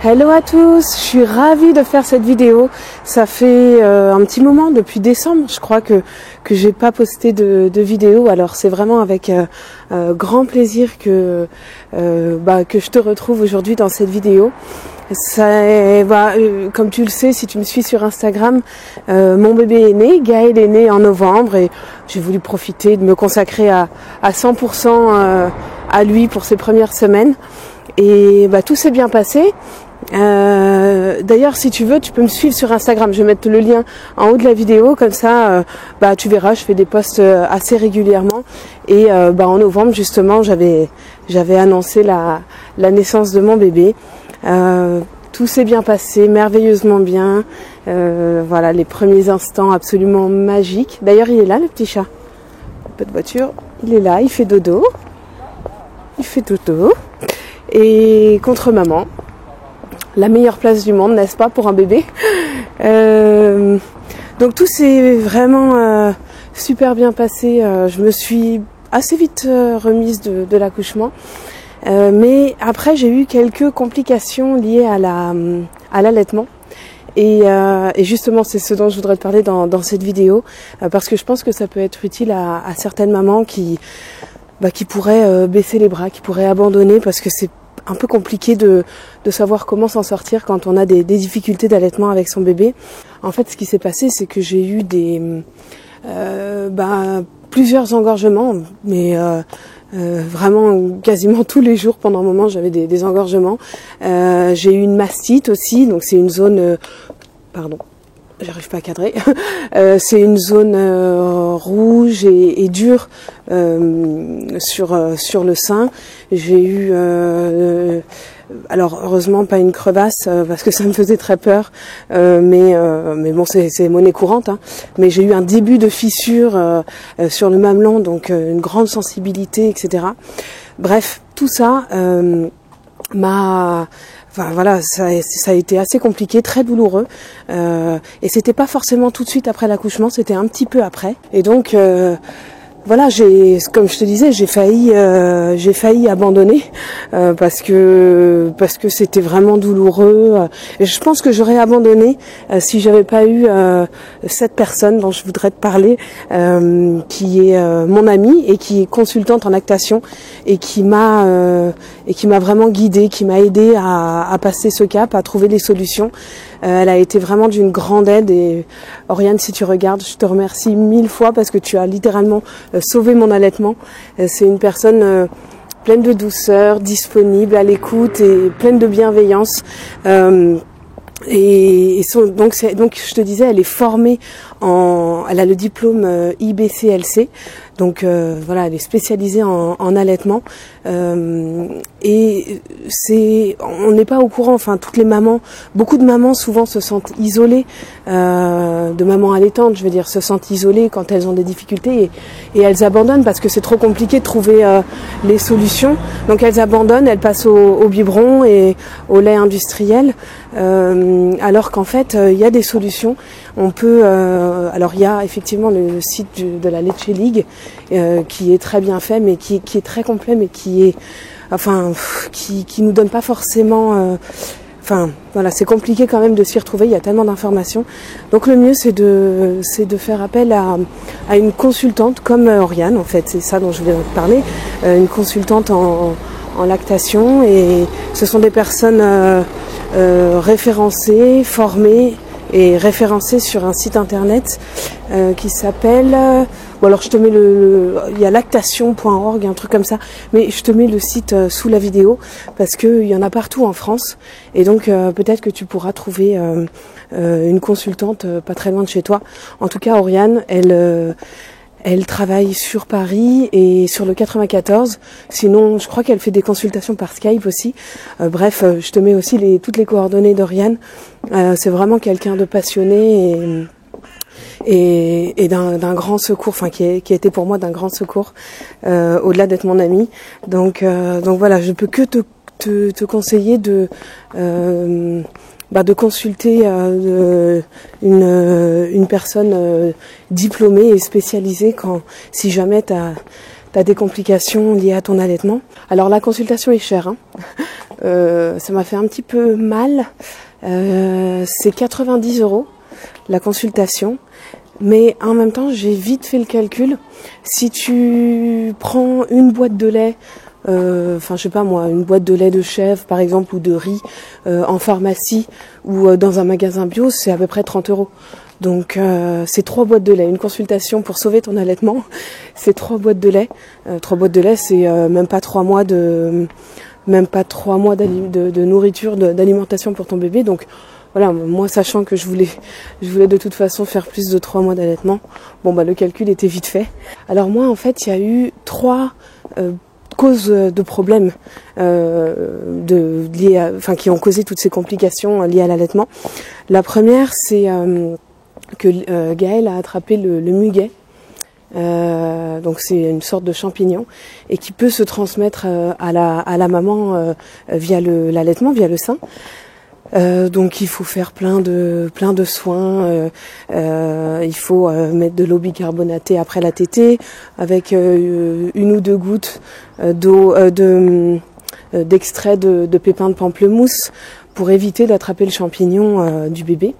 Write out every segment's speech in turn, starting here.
Hello à tous, je suis ravie de faire cette vidéo. Ça fait un petit moment, depuis décembre, je crois que j'ai pas posté de vidéo. Alors c'est vraiment avec grand plaisir que je te retrouve aujourd'hui dans cette vidéo. Comme tu le sais, si tu me suis sur Instagram, mon bébé est né, Gaël est né en novembre et j'ai voulu profiter de me consacrer à 100% à lui pour ses premières semaines. Et tout s'est bien passé. D'ailleurs, si tu veux, tu peux me suivre sur Instagram. Je vais mettre le lien en haut de la vidéo, comme ça, tu verras. Je fais des posts assez régulièrement. Et en novembre, justement, j'avais annoncé la naissance de mon bébé. Tout s'est bien passé, merveilleusement bien. Voilà, les premiers instants absolument magiques. D'ailleurs, il est là, le petit chat. Un peu de voiture. Il est là, il fait dodo. Et contre maman. La meilleure place du monde, n'est-ce pas, pour un bébé. Donc tout s'est vraiment super bien passé. Je me suis assez vite remise de l'accouchement. Mais après, j'ai eu quelques complications liées à l'allaitement. Et justement, c'est ce dont je voudrais te parler dans cette vidéo. Parce que je pense que ça peut être utile à certaines mamans qui pourraient baisser les bras, qui pourraient abandonner parce que c'est un peu compliqué de savoir comment s'en sortir quand on a des difficultés d'allaitement avec son bébé. En fait, ce qui s'est passé, c'est que j'ai eu plusieurs engorgements, mais vraiment quasiment tous les jours pendant un moment, j'avais des engorgements. J'ai eu une mastite aussi, donc c'est une zone... J'arrive pas à cadrer. C'est une zone rouge et dure sur le sein. J'ai eu alors heureusement pas une crevasse parce que ça me faisait très peur, mais bon c'est monnaie courante. Hein. Mais j'ai eu un début de fissure sur le mamelon, donc une grande sensibilité, etc. Bref, tout ça ça a été assez compliqué, très douloureux, et c'était pas forcément tout de suite après l'accouchement, c'était un petit peu après. Et donc comme je te disais, j'ai failli abandonner parce que c'était vraiment douloureux. Et je pense que j'aurais abandonné si j'avais pas eu cette personne dont je voudrais te parler, qui est mon amie et qui est consultante en lactation et qui m'a vraiment guidée, qui m'a aidée à passer ce cap, à trouver des solutions. Elle a été vraiment d'une grande aide et Oriane, si tu regardes, je te remercie 1000 fois parce que tu as littéralement sauvé mon allaitement. C'est une personne pleine de douceur, disponible, à l'écoute et pleine de bienveillance. Donc je te disais, elle est formée elle a le diplôme IBCLC, donc elle est spécialisée en allaitement. Et on n'est pas au courant, enfin toutes les mamans, beaucoup de mamans souvent se sentent isolées, de mamans allaitantes, je veux dire, se sentent isolées quand elles ont des difficultés et elles abandonnent parce que c'est trop compliqué de trouver les solutions. Donc elles abandonnent, elles passent au biberon et au lait industriel, alors qu'en fait il y a des solutions. On peut, alors il y a effectivement le site de la Leche League qui est très bien fait, mais qui est très complet, mais qui nous donne pas forcément. C'est compliqué quand même de s'y retrouver. Il y a tellement d'informations. Donc le mieux c'est de faire appel à une consultante comme Oriane. En fait, c'est ça dont je voulais te parler. Une consultante en lactation, et ce sont des personnes référencées, formées et référencé sur un site internet qui s'appelle alors je te mets il y a lactation.org, un truc comme ça, mais je te mets le site sous la vidéo parce que il y en a partout en France, et donc peut-être que tu pourras trouver une consultante pas très loin de chez toi. En tout cas, Oriane, elle travaille sur Paris et sur le 94. Sinon, je crois qu'elle fait des consultations par Skype aussi. Je te mets aussi toutes les coordonnées d'Oriane. C'est vraiment quelqu'un de passionné et d'un grand secours, qui a été pour moi d'un grand secours, au-delà d'être mon amie. Donc voilà, je peux que te conseiller de consulter une personne diplômée et spécialisée si jamais t'as des complications liées à ton allaitement. Alors la consultation est chère, hein. Ça m'a fait un petit peu mal. C'est 90 € la consultation. Mais en même temps, j'ai vite fait le calcul. Si tu prends une boîte de lait, je sais pas moi, une boîte de lait de chèvre par exemple ou de riz en pharmacie ou dans un magasin bio, c'est à peu près 30 €. Donc c'est 3 boîtes de lait. Une consultation pour sauver ton allaitement, c'est 3 boîtes de lait. 3 boîtes de lait, c'est même pas 3 mois de nourriture, d'alimentation pour ton bébé. Donc voilà, moi sachant que je voulais de toute façon faire plus de 3 mois d'allaitement, le calcul était vite fait. Alors moi en fait il y a eu 3 causes de problèmes qui ont causé toutes ces complications liées à l'allaitement. La première c'est que Gaël a attrapé le muguet. Donc c'est une sorte de champignon et qui peut se transmettre à la maman via l'allaitement, via le sein. Donc il faut faire plein de soins. Il faut mettre de l'eau bicarbonatée après la tétée avec 1 ou 2 gouttes d'extrait de pépins de pamplemousse pour éviter d'attraper le champignon du bébé.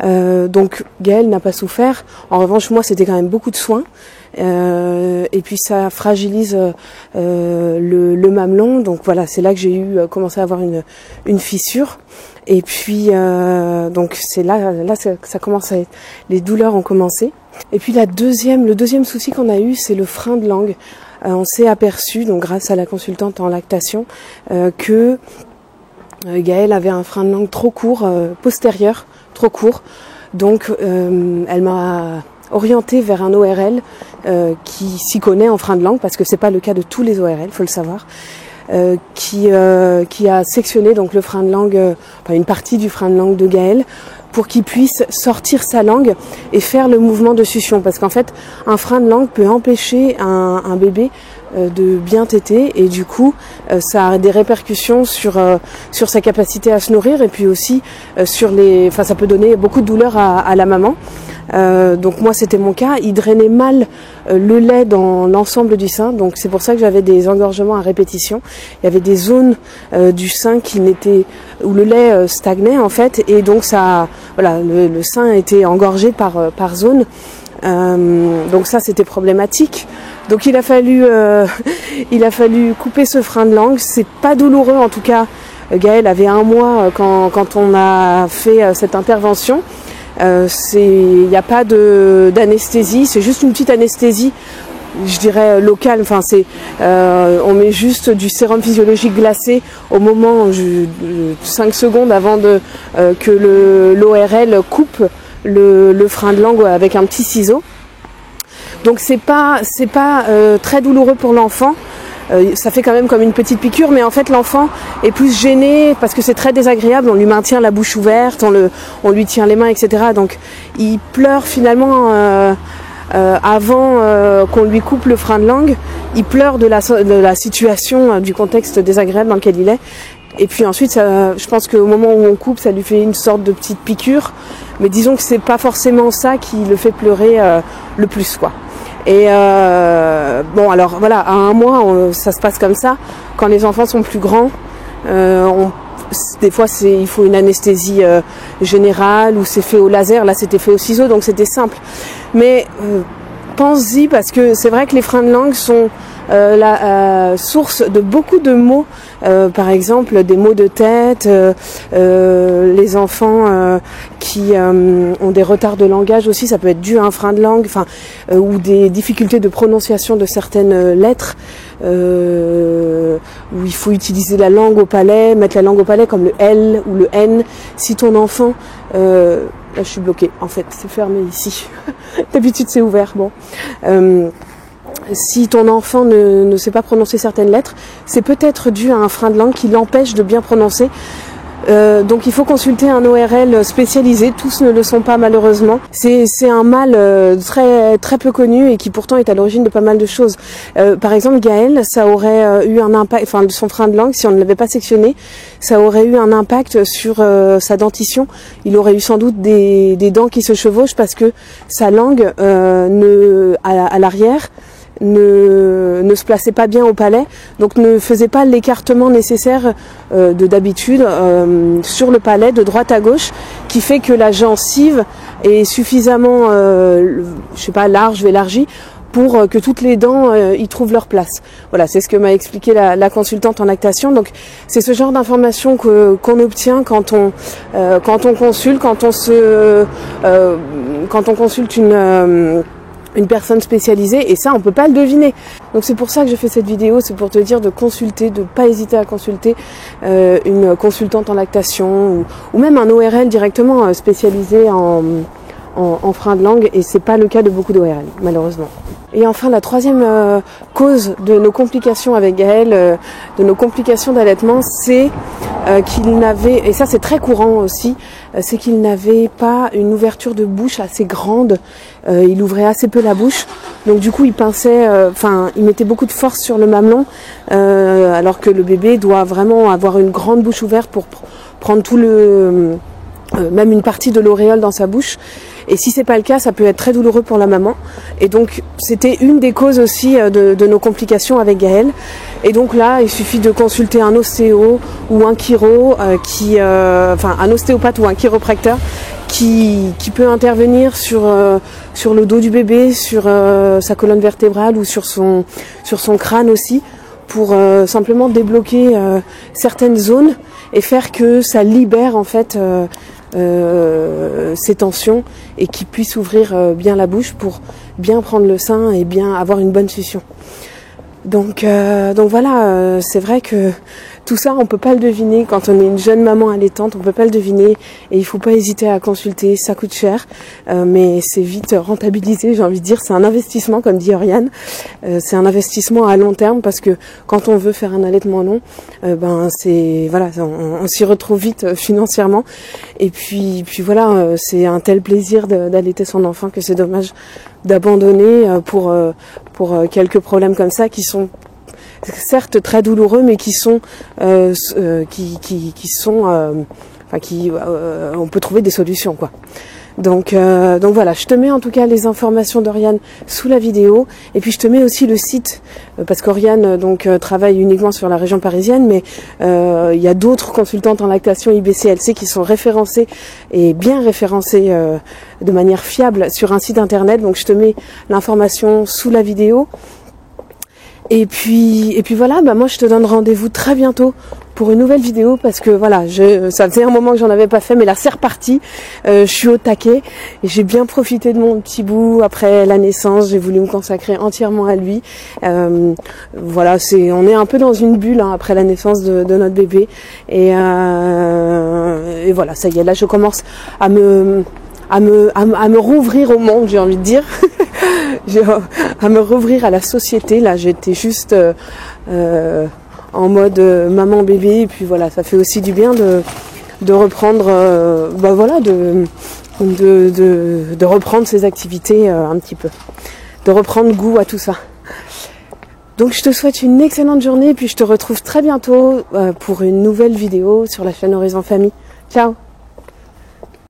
Donc Gaël n'a pas souffert. En revanche, moi, c'était quand même beaucoup de soins. Et puis ça fragilise le mamelon. Donc voilà, c'est là que j'ai commencé à avoir une fissure. Et puis donc c'est là ça commence à être, les douleurs ont commencé. Et puis le deuxième souci qu'on a eu, c'est le frein de langue. On s'est aperçu, donc grâce à la consultante en lactation, que Gaël avait un frein de langue trop court, postérieur, trop court. Donc elle m'a orientée vers un ORL qui s'y connaît en frein de langue, parce que c'est pas le cas de tous les ORL, faut le savoir, qui a sectionné donc le frein de langue, une partie du frein de langue de Gaël, pour qu'il puisse sortir sa langue et faire le mouvement de succion. Parce qu'en fait, un frein de langue peut empêcher un bébé de bien téter, et du coup ça a des répercussions sur sa capacité à se nourrir, et puis aussi ça peut donner beaucoup de douleur à la maman. Donc moi c'était mon cas, il drainait mal le lait dans l'ensemble du sein, donc c'est pour ça que j'avais des engorgements à répétition. Il y avait des zones du sein où le lait stagnait en fait, et donc le sein était engorgé par zone. Donc ça c'était problématique. Donc il a fallu couper ce frein de langue. C'est pas douloureux en tout cas. Gaël avait 1 mois quand on a fait cette intervention. Il n'y a pas d'anesthésie, c'est juste une petite anesthésie, je dirais locale. On met juste du sérum physiologique glacé au moment 5 secondes avant que l'ORL coupe le frein de langue avec un petit ciseau. Donc c'est pas très douloureux pour l'enfant. Ça fait quand même comme une petite piqûre, mais en fait l'enfant est plus gêné parce que c'est très désagréable. On lui maintient la bouche ouverte, on lui tient les mains, etc. Donc il pleure finalement avant qu'on lui coupe le frein de langue. Il pleure de la situation, du contexte désagréable dans lequel il est. Et puis ensuite, je pense qu'au moment où on coupe, ça lui fait une sorte de petite piqûre. Mais disons que c'est pas forcément ça qui le fait pleurer le plus, quoi. Et alors voilà, à 1 mois, ça se passe comme ça. Quand les enfants sont plus grands, des fois il faut une anesthésie générale, ou c'est fait au laser. Là c'était fait au ciseau, donc c'était simple. Mais pense-y, parce que c'est vrai que les freins de langue sont la source de beaucoup de maux, par exemple des maux de tête, les enfants qui ont des retards de langage aussi, ça peut être dû à un frein de langue, ou des difficultés de prononciation de certaines lettres, où il faut utiliser la langue au palais, mettre la langue au palais comme le L ou le N. Si ton enfant là je suis bloquée, en fait c'est fermé ici. D'habitude c'est ouvert. Si ton enfant ne sait pas prononcer certaines lettres, c'est peut-être dû à un frein de langue qui l'empêche de bien prononcer. Donc il faut consulter un ORL spécialisé. Tous ne le sont pas malheureusement. C'est un mal très très peu connu et qui pourtant est à l'origine de pas mal de choses. Par exemple, Gaël, ça aurait eu un impact, son frein de langue, si on ne l'avait pas sectionné, ça aurait eu un impact sur sa dentition. Il aurait eu sans doute des dents qui se chevauchent parce que sa langue à l'arrière ne se plaçait pas bien au palais, donc ne faisait pas l'écartement nécessaire d'habitude sur le palais de droite à gauche, qui fait que la gencive est suffisamment large ou élargie pour que toutes les dents y trouvent leur place. Voilà, c'est ce que m'a expliqué la consultante en lactation. Donc c'est ce genre d'information qu'on obtient quand on consulte, quand on consulte une personne spécialisée, et ça on peut pas le deviner. Donc c'est pour ça que je fais cette vidéo, c'est pour te dire de consulter, de pas hésiter à consulter une consultante en lactation ou même un ORL directement spécialisé en frein de langue, et c'est pas le cas de beaucoup d'ORL malheureusement. Et enfin la troisième cause de nos complications avec Gaël, de nos complications d'allaitement, c'est qu'il n'avait, et ça c'est très courant aussi, c'est qu'il n'avait pas une ouverture de bouche assez grande, il ouvrait assez peu la bouche, donc du coup il pinçait, il mettait beaucoup de force sur le mamelon, alors que le bébé doit vraiment avoir une grande bouche ouverte pour prendre tout même une partie de l'auréole dans sa bouche. Et si c'est pas le cas, ça peut être très douloureux pour la maman. Et donc c'était une des causes aussi de nos complications avec Gaël. Et donc là, il suffit de consulter un ostéo ou un chiro, un ostéopathe ou un chiropracteur qui peut intervenir sur le dos du bébé, sur sa colonne vertébrale ou sur son crâne aussi, pour simplement débloquer certaines zones et faire que ça libère en fait ces tensions, et qui puisse ouvrir bien la bouche pour bien prendre le sein et bien avoir une bonne succion. Donc voilà, c'est vrai que tout ça, on peut pas le deviner quand on est une jeune maman allaitante, on peut pas le deviner, et il faut pas hésiter à consulter, ça coûte cher, mais c'est vite rentabilisé, j'ai envie de dire, c'est un investissement comme dit Oriane, c'est un investissement à long terme, parce que quand on veut faire un allaitement long, on s'y retrouve vite financièrement, et puis voilà, c'est un tel plaisir d'allaiter son enfant que c'est dommage d'abandonner pour quelques problèmes comme ça qui sont certes très douloureux, mais qui sont on peut trouver des solutions quoi. Donc voilà, je te mets en tout cas les informations d'Oriane sous la vidéo, et puis je te mets aussi le site, parce qu'Oriane travaille uniquement sur la région parisienne, mais il y a d'autres consultantes en lactation IBCLC qui sont référencées, et bien référencées de manière fiable sur un site internet. Donc je te mets l'information sous la vidéo. Et puis voilà, moi je te donne rendez-vous très bientôt pour une nouvelle vidéo, parce que voilà, ça faisait un moment que j'en avais pas fait, mais là c'est reparti, je suis au taquet, et j'ai bien profité de mon petit bout après la naissance, j'ai voulu me consacrer entièrement à lui. Voilà, on est un peu dans une bulle après la naissance de notre bébé, et voilà, ça y est, là je commence à me rouvrir au monde, j'ai envie de dire. À me rouvrir à la société. Là j'étais juste en mode maman bébé, et puis voilà, ça fait aussi du bien de reprendre de reprendre ses activités un petit peu, de reprendre goût à tout ça. Donc je te souhaite une excellente journée, et puis je te retrouve très bientôt pour une nouvelle vidéo sur la chaîne Horizon Famille. Ciao.